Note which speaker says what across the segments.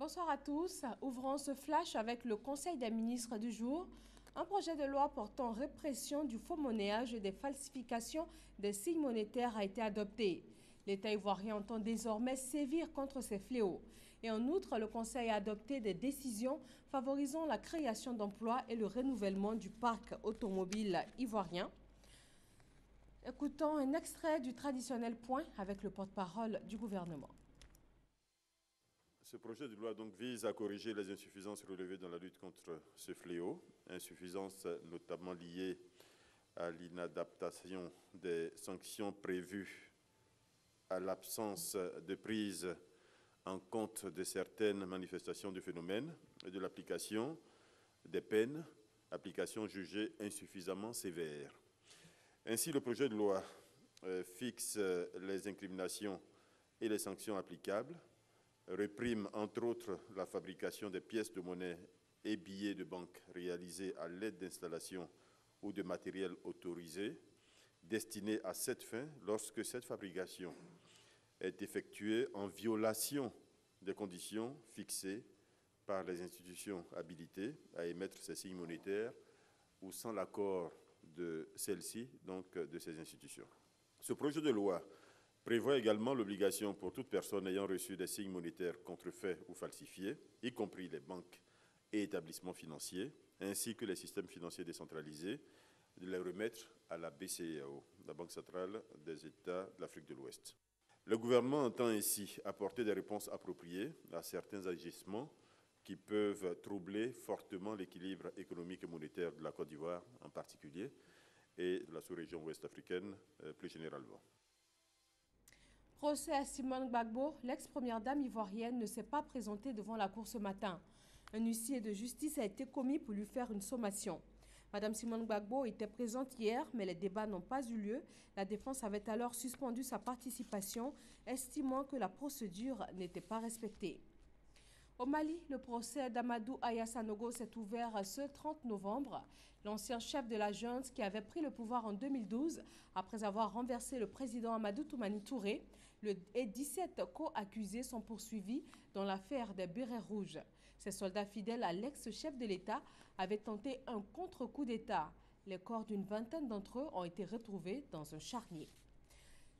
Speaker 1: Bonsoir à tous. Ouvrons ce flash avec le Conseil des ministres du jour. Un projet de loi portant répression du faux monnayage et des falsifications des signes monétaires a été adopté. L'État ivoirien entend désormais sévir contre ces fléaux. Et en outre, le Conseil a adopté des décisions favorisant la création d'emplois et le renouvellement du parc automobile ivoirien. Écoutons un extrait du traditionnel point avec le porte-parole du gouvernement.
Speaker 2: Ce projet de loi donc vise à corriger les insuffisances relevées dans la lutte contre ce fléau, insuffisances notamment liées à l'inadaptation des sanctions prévues, à l'absence de prise en compte de certaines manifestations du phénomène et de l'application des peines, application jugée insuffisamment sévère. Ainsi, le projet de loi fixe les incriminations et les sanctions applicables, réprime entre autres la fabrication des pièces de monnaie et billets de banque réalisés à l'aide d'installations ou de matériel autorisé destinés à cette fin lorsque cette fabrication est effectuée en violation des conditions fixées par les institutions habilitées à émettre ces signes monétaires ou sans l'accord de celles-ci, donc de ces institutions. Ce projet de loi prévoit également l'obligation pour toute personne ayant reçu des signes monétaires contrefaits ou falsifiés, y compris les banques et établissements financiers, ainsi que les systèmes financiers décentralisés, de les remettre à la BCEAO, la Banque centrale des États de l'Afrique de l'Ouest. Le gouvernement entend ainsi apporter des réponses appropriées à certains agissements qui peuvent troubler fortement l'équilibre économique et monétaire de la Côte d'Ivoire en particulier et de la sous-région ouest africaine plus généralement.
Speaker 1: Procès à Simone Gbagbo, l'ex-première dame ivoirienne ne s'est pas présentée devant la cour ce matin. Un huissier de justice a été commis pour lui faire une sommation. Madame Simone Gbagbo était présente hier, mais les débats n'ont pas eu lieu. La défense avait alors suspendu sa participation, estimant que la procédure n'était pas respectée. Au Mali, le procès d'Amadou Aya Sanogo s'est ouvert ce 30 novembre. L'ancien chef de la junte qui avait pris le pouvoir en 2012 après avoir renversé le président Amadou Toumani Touré et 17 co-accusés sont poursuivis dans l'affaire des bérets rouges. Ces soldats fidèles à l'ex-chef de l'État avaient tenté un contre-coup d'État. Les corps d'une vingtaine d'entre eux ont été retrouvés dans un charnier.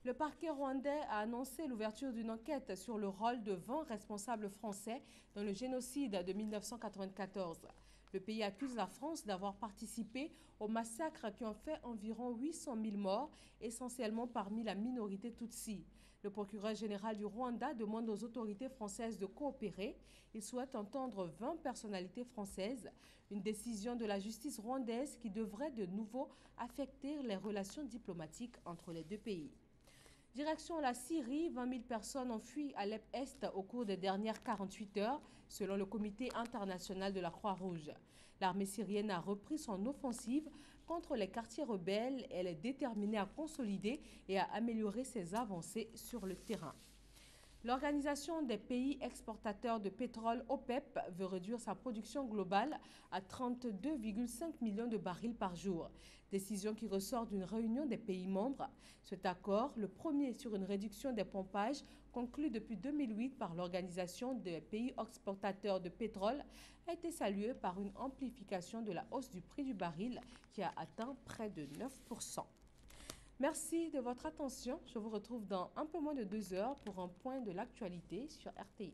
Speaker 1: Le parquet rwandais a annoncé l'ouverture d'une enquête sur le rôle de 20 responsables français dans le génocide de 1994. Le pays accuse la France d'avoir participé aux massacres qui ont fait environ 800 000 morts, essentiellement parmi la minorité Tutsi. Le procureur général du Rwanda demande aux autorités françaises de coopérer. Il souhaite entendre 20 personnalités françaises, une décision de la justice rwandaise qui devrait de nouveau affecter les relations diplomatiques entre les deux pays. Direction la Syrie, 20 000 personnes ont fui Alep-Est au cours des dernières 48 heures, selon le Comité international de la Croix-Rouge. L'armée syrienne a repris son offensive contre les quartiers rebelles. Elle est déterminée à consolider et à améliorer ses avancées sur le terrain. L'Organisation des pays exportateurs de pétrole OPEP veut réduire sa production globale à 32,5 millions de barils par jour. Décision qui ressort d'une réunion des pays membres. Cet accord, le premier sur une réduction des pompages, conclu depuis 2008 par l'Organisation des pays exportateurs de pétrole, a été salué par une amplification de la hausse du prix du baril qui a atteint près de 9%. Merci de votre attention. Je vous retrouve dans un peu moins de 2 heures pour un point de l'actualité sur RTI1.